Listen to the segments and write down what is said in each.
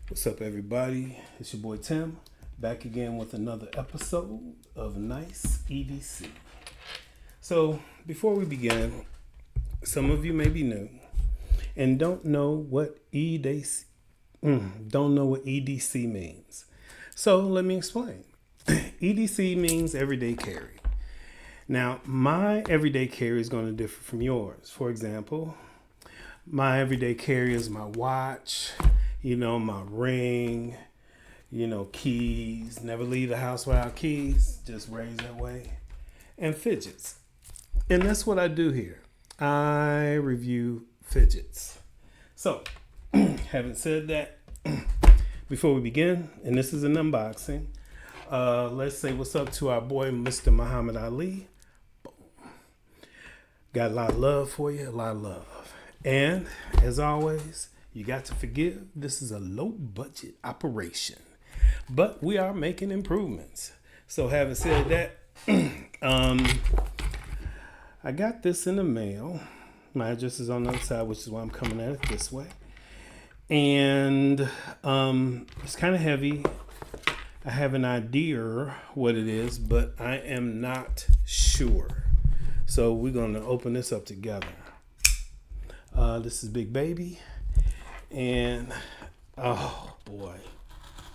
What's up, everybody? It's your boy Tim, back again with another episode of Niiice EDC. So, before we begin, some of you may be new and don't know what EDC means. So, let me explain. EDC means everyday carry. Now, my everyday carry is going to differ from yours. For example, my everyday carry is my watch, my ring, keys. Never leave the house without keys. Just raised that way. And fidgets. And that's what I do here. I review fidgets. So, having said that, before we begin, and this is an unboxing, let's say what's up to our boy, Mr. Muhammad Ali. Boom. Got a lot of love for you, a lot of love. And as always, you got to forgive. This is a low budget operation, but we are making improvements. So having said that, I got this in the mail. My address is on the other side, which is why I'm coming at it this way. And it's kind of heavy. I have an idea what it is, but I am not sure. So we're going to open this up together. This is Big Baby. And, oh boy,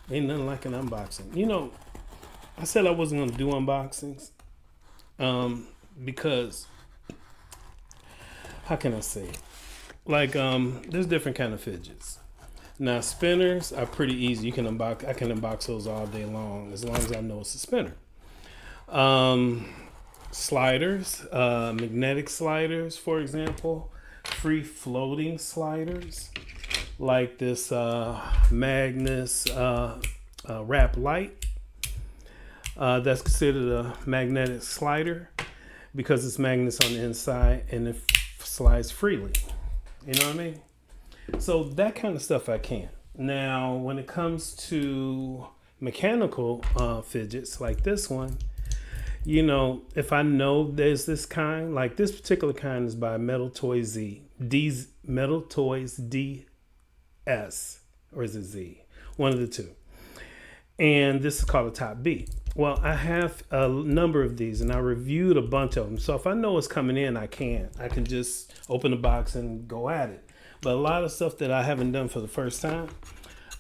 ain't nothing like an unboxing. I said I wasn't going to do unboxings because, how can I say it? Like, there's different kind of fidgets. Now, spinners are pretty easy. I can unbox those all day long as I know it's a spinner. Sliders, magnetic sliders, for example, free floating sliders like this Magnus wrap light. That's considered a magnetic slider because it's magnets on the inside and it slides freely. You know what I mean? So that kind of stuff I can. Now, when it comes to mechanical fidgets like this one, if I know there's this kind, like this particular kind is by Metal Toys DS, or is it Z? One of the two. And this is called a Top B. Well, I have a number of these and I reviewed a bunch of them. So if I know it's coming in, I can just open the box and go at it. But a lot of stuff that I haven't done for the first time,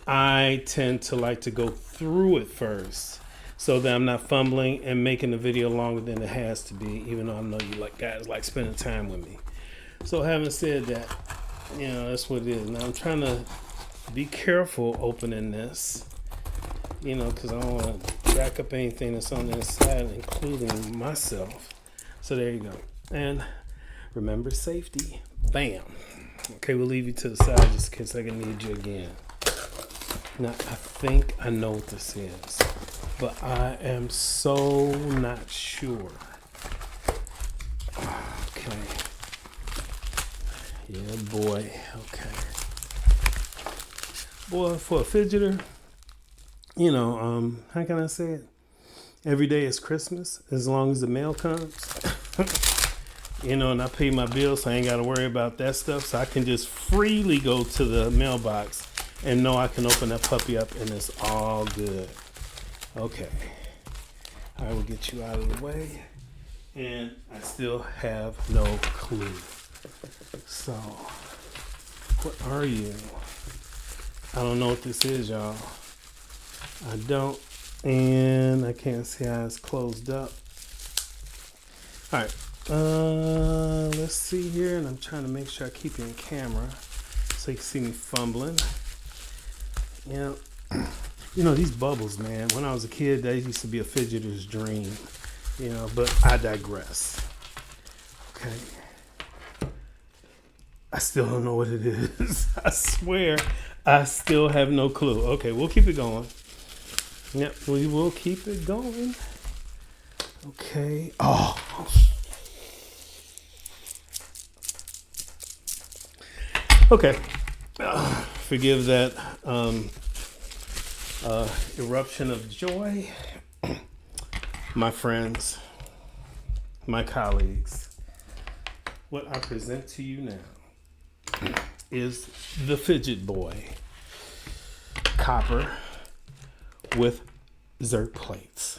I tend to like to go through it first so that I'm not fumbling and making the video longer than it has to be, even though I know you guys like spending time with me. So having said that, that's what it is. Now I'm trying to be careful opening this, because I don't want to rack up anything that's on the inside, including myself. So there you go. And remember safety. Bam. Okay, we'll leave you to the side just in case I can need you again. Now, I think I know what this is, but I am so not sure. Okay. Yeah, boy. Okay. Boy, for a fidgeter, how can I say it? Every day is Christmas as long as the mail comes. And I pay my bills, so I ain't got to worry about that stuff. So I can just freely go to the mailbox and know I can open that puppy up and it's all good. Okay. I will get you out of the way. And I still have no clue. So, what are you? I don't know what this is, y'all. I don't. And I can't see how it's closed up. All right. Let's see here, and I'm trying to make sure I keep you in camera so you can see me fumbling. These bubbles, man. When I was a kid, that used to be a fidgeter's dream. But I digress. Okay. I still don't know what it is. I swear, I still have no clue. Okay, we'll keep it going. Yep, we will keep it going. Okay. Oh. Okay, forgive that eruption of joy. My friends, my colleagues, what I present to you now is the FidgerBoy copper with Zirc plates.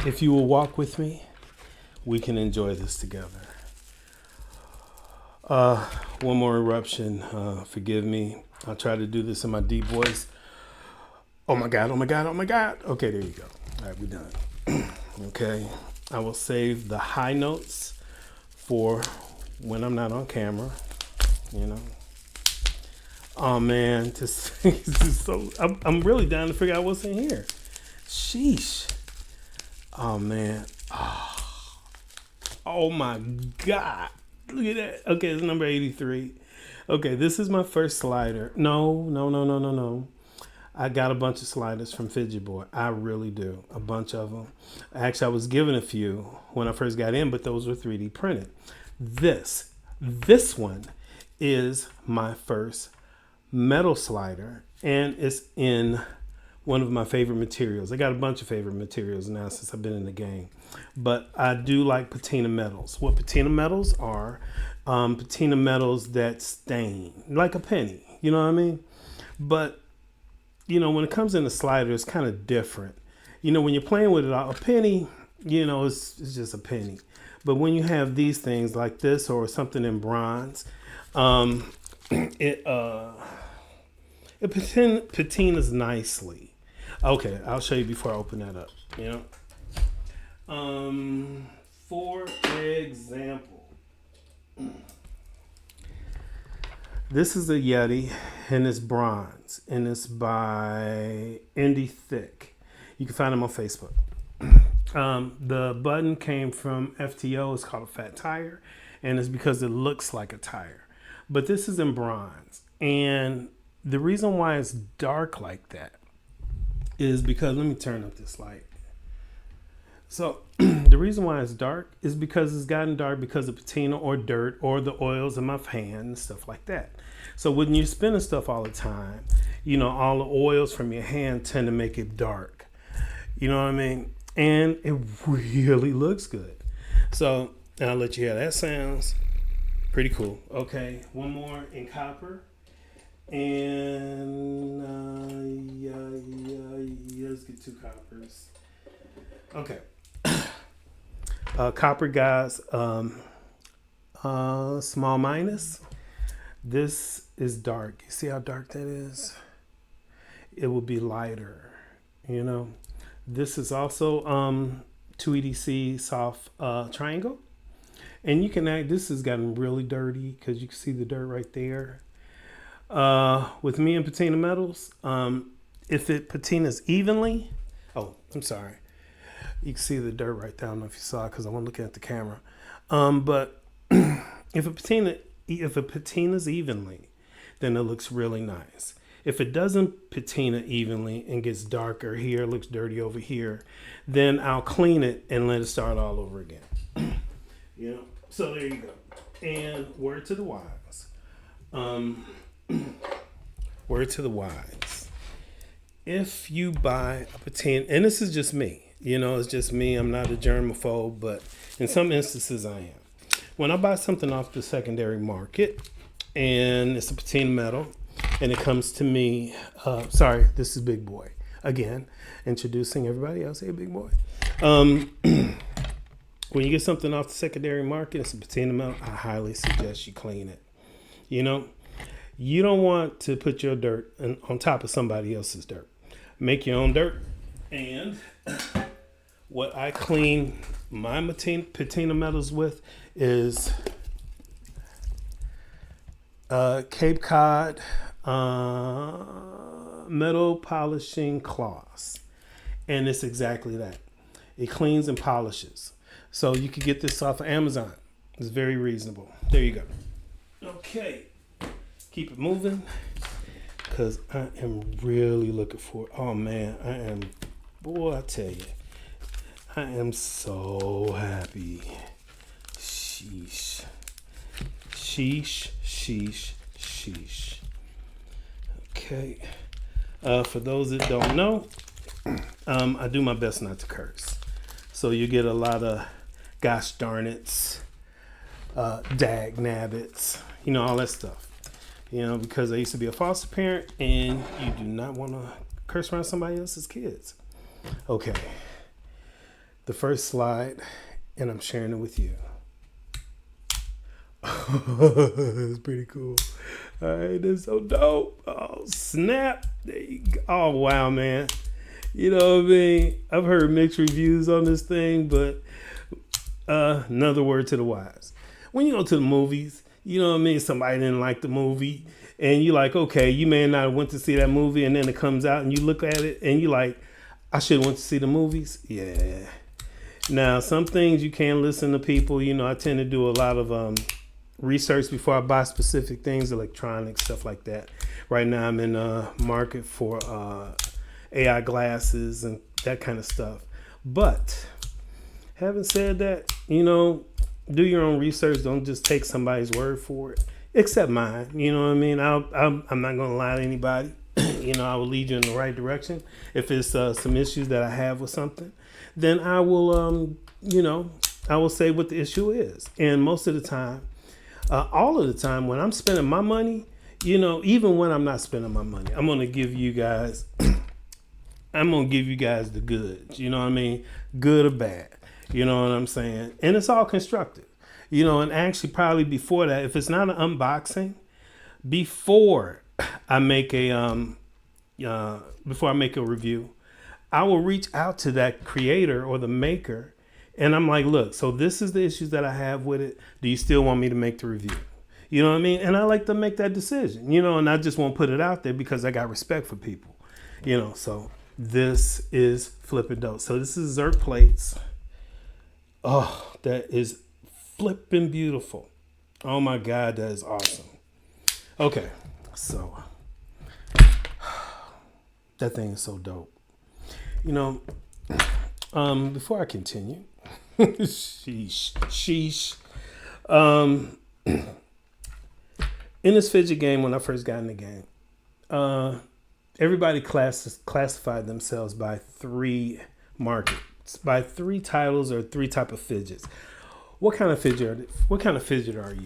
If you will walk with me, we can enjoy this together. One more eruption. Forgive me. I'll try to do this in my deep voice. Oh my God, oh my God, oh my God. Okay, there you go. All right, we're done. Okay, I will save the high notes for when I'm not on camera, you know. Oh man, this is so, I'm really down to figure out what's in here. Sheesh. Oh man. Oh my God. Look at that. Okay, it's number 83. Okay, this is my first slider. No. I got a bunch of sliders from FidgerBoy. I really do. A bunch of them. Actually, I was given a few when I first got in, but those were 3D printed. This one is my first metal slider, and it's in one of my favorite materials. I got a bunch of favorite materials now since I've been in the game, but I do like patina metals. What patina metals are, patina metals that stain like a penny, you know what I mean? But you know, when it comes in the slider, it's kind of different. You know, when you're playing with it, a penny, you know, it's just a penny. But when you have these things like this or something in bronze, it patinas nicely. Okay, I'll show you before I open that up, you know. For example, this is a Yeti and it's bronze and it's by Indie Thick. You can find them on Facebook. The button came from FTO. It's called a fat tire, and it's because it looks like a tire. But this is in bronze, and the reason why it's dark like that is because, let me turn up this light. So the reason why it's dark is because it's gotten dark because of patina or dirt or the oils in my hand and stuff like that. So when you're spinning stuff all the time, you know, all the oils from your hand tend to make it dark. You know what I mean? And it really looks good. So I'll let you hear that. Sounds pretty cool. Okay, one more in copper. And let's get 2 coppers. Okay. Copper, guys. Small minus. This is dark. You see how dark that is? It will be lighter, you know. This is also 2EDC soft triangle. And you can add, this has gotten really dirty because you can see the dirt right there. With me and patina metals, if it patinas evenly, oh, I'm sorry. You can see the dirt right there. I don't know if you saw it because I wasn't looking at the camera. But if it patinas evenly, then it looks really nice. If it doesn't patina evenly and gets darker here, looks dirty over here, then I'll clean it and let it start all over again. You know, so there you go. And word to the wise. Word to the wise. If you buy a patina, and this is just me, you know, it's just me. I'm not a germaphobe, but in some instances I am. When I buy something off the secondary market and it's a patina metal and it comes to me, sorry, this is Big Boy. Again, introducing everybody else. Hey, Big Boy. When you get something off the secondary market, it's a patina metal, I highly suggest you clean it. You know, you don't want to put your dirt on top of somebody else's dirt. Make your own dirt. And what I clean my patina metals with is Cape Cod metal polishing cloths. And it's exactly that. It cleans and polishes. So you can get this off of Amazon. It's very reasonable. There you go. Okay. Keep it moving. Because I am really looking for it. Oh man, I am. Boy, I tell you. I am so happy. Sheesh. Sheesh, sheesh, sheesh. Okay. For those that don't know, I do my best not to curse. So you get a lot of gosh darn it's, dag nabbits, you know, all that stuff. because I used to be a foster parent, and you do not want to curse around somebody else's kids. Okay. The first slide, and I'm sharing it with you. It's pretty cool. All right, that's so dope. Oh, snap. There you go. Oh, wow, man. You know what I mean? I've heard mixed reviews on this thing, but another word to the wise. When you go to the movies, you know what I mean? Somebody didn't like the movie, and you're like, okay, you may not have went to see that movie, and then it comes out, and you look at it, and you're like, I should have went to see the movies. Yeah. Now, some things you can't listen to people. I tend to do a lot of research before I buy specific things, electronics, stuff like that. Right now, I'm in a market for AI glasses and that kind of stuff. But having said that, do your own research. Don't just take somebody's word for it, except mine. You know what I mean? I'm not going to lie to anybody. I will lead you in the right direction. If it's some issues that I have with something, then I will, I will say what the issue is. And most of the time, all of the time, when I'm spending my money, even when I'm not spending my money, I'm going to give you guys, the goods. You know what I mean? Good or bad. You know what I'm saying? And it's all constructive. And actually probably before that, if it's not an unboxing, before I make a review, I will reach out to that creator or the maker, and I'm like, look, so this is the issues that I have with it. Do you still want me to make the review? You know what I mean? And I like to make that decision, and I just won't put it out there because I got respect for people, so this is flipping dope. So this is Zirc plates. Oh, that is flipping beautiful. Oh my God, that is awesome. Okay, so that thing is so dope. Before I continue, sheesh. In this fidget game, when I first got in the game, everybody classified themselves by three markets, by three titles or three type of fidgets. What kind of fidget are you?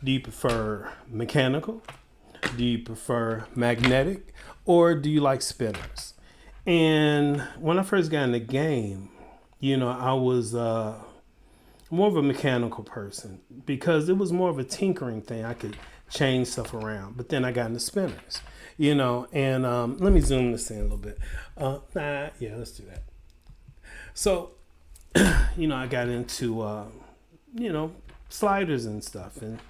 Do you prefer mechanical? Do you prefer magnetic? Or do you like spinners? And when I first got in the game, I was more of a mechanical person because it was more of a tinkering thing. I could change stuff around. But then I got into spinners, and let me zoom this in a little bit. Let's do that. So, I got into, sliders and stuff. And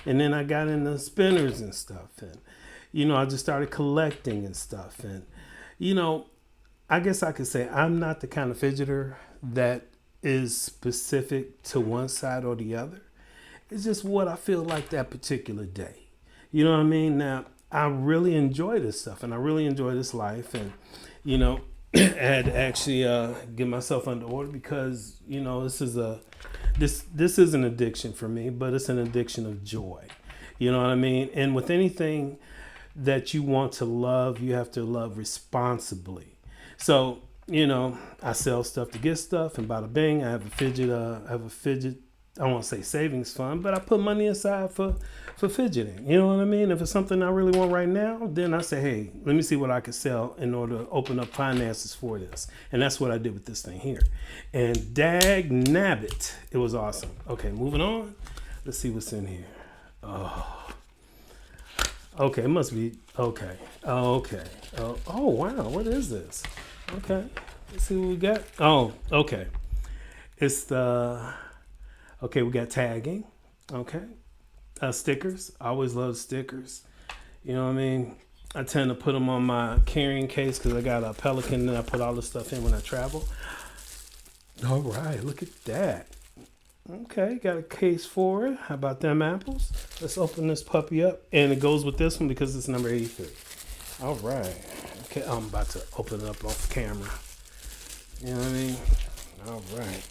then I got into spinners and stuff. And, I just started collecting and stuff. And, I guess I could say I'm not the kind of fidgeter that is specific to one side or the other. It's just what I feel like that particular day. You know what I mean? Now, I really enjoy this stuff and I really enjoy this life. And, I had to actually get myself under order because, this is an addiction for me, but it's an addiction of joy. You know what I mean? And with anything that you want to love, you have to love responsibly. So, I sell stuff to get stuff, and bada bing, I have a fidget, I won't say savings fund, but I put money aside for fidgeting. You know what I mean? If it's something I really want right now, then I say, hey, let me see what I can sell in order to open up finances for this. And that's what I did with this thing here. And dag nabbit, it was awesome. Okay, moving on. Let's see what's in here. Oh, okay, it must be, okay. Oh, okay. Oh, wow, what is this? Okay, let's see what we got. Oh, okay. It's okay, we got tagging. Okay. Stickers. I always love stickers. You know what I mean? I tend to put them on my carrying case because I got a Pelican and I put all the stuff in when I travel. All right, look at that. Okay, got a case for it. How about them apples? Let's open this puppy up. And it goes with this one because it's number 83. All right. Okay, I'm about to open it up off camera. You know what I mean? All right.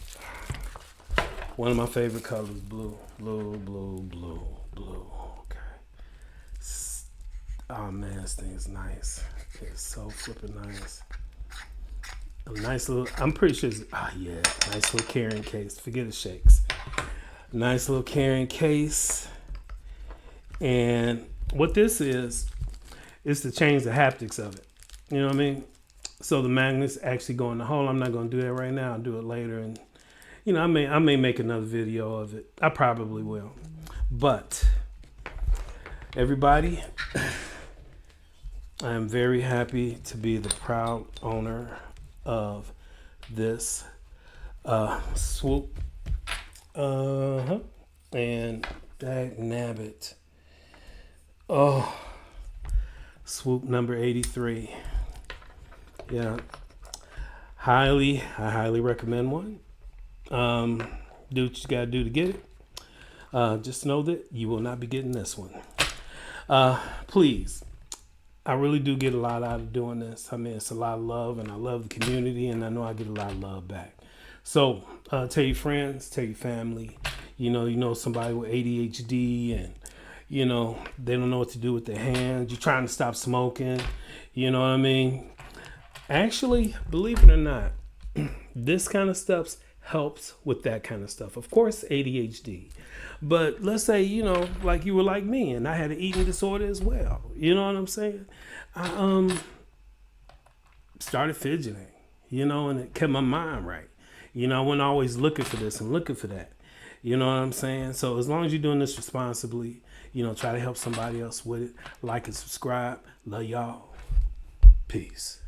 One of my favorite colors, blue. Okay. Oh man, this thing is nice. It's so flipping nice. A nice little, I'm pretty sure it's, nice little carrying case. Forget it shakes. Nice little carrying case. And what this is to change the haptics of it. You know what I mean? So the magnets actually go in the hole. I'm not going to do that right now. I'll do it later. And, you know, I may make another video of it. I probably will. But everybody, I am very happy to be the proud owner of this Swoop. And dag nabbit. Oh, Swoop number 83. Yeah, I highly recommend one. Do what you gotta do to get it. Just know that you will not be getting this one. Please, I really do get a lot out of doing this. I mean, it's a lot of love, and I love the community, and I know I get a lot of love back. So tell your friends, tell your family. You know somebody with ADHD, and you know they don't know what to do with their hands. You're trying to stop smoking. You know what I mean? Actually, believe it or not, this kind of stuff helps with that kind of stuff. Of course, ADHD. But let's say, you know, like you were like me and I had an eating disorder as well. You know what I'm saying? I started fidgeting, you know, and it kept my mind right. You know, I wasn't always looking for this and looking for that. You know what I'm saying? So as long as you're doing this responsibly, you know, try to help somebody else with it. Like and subscribe. Love y'all. Peace.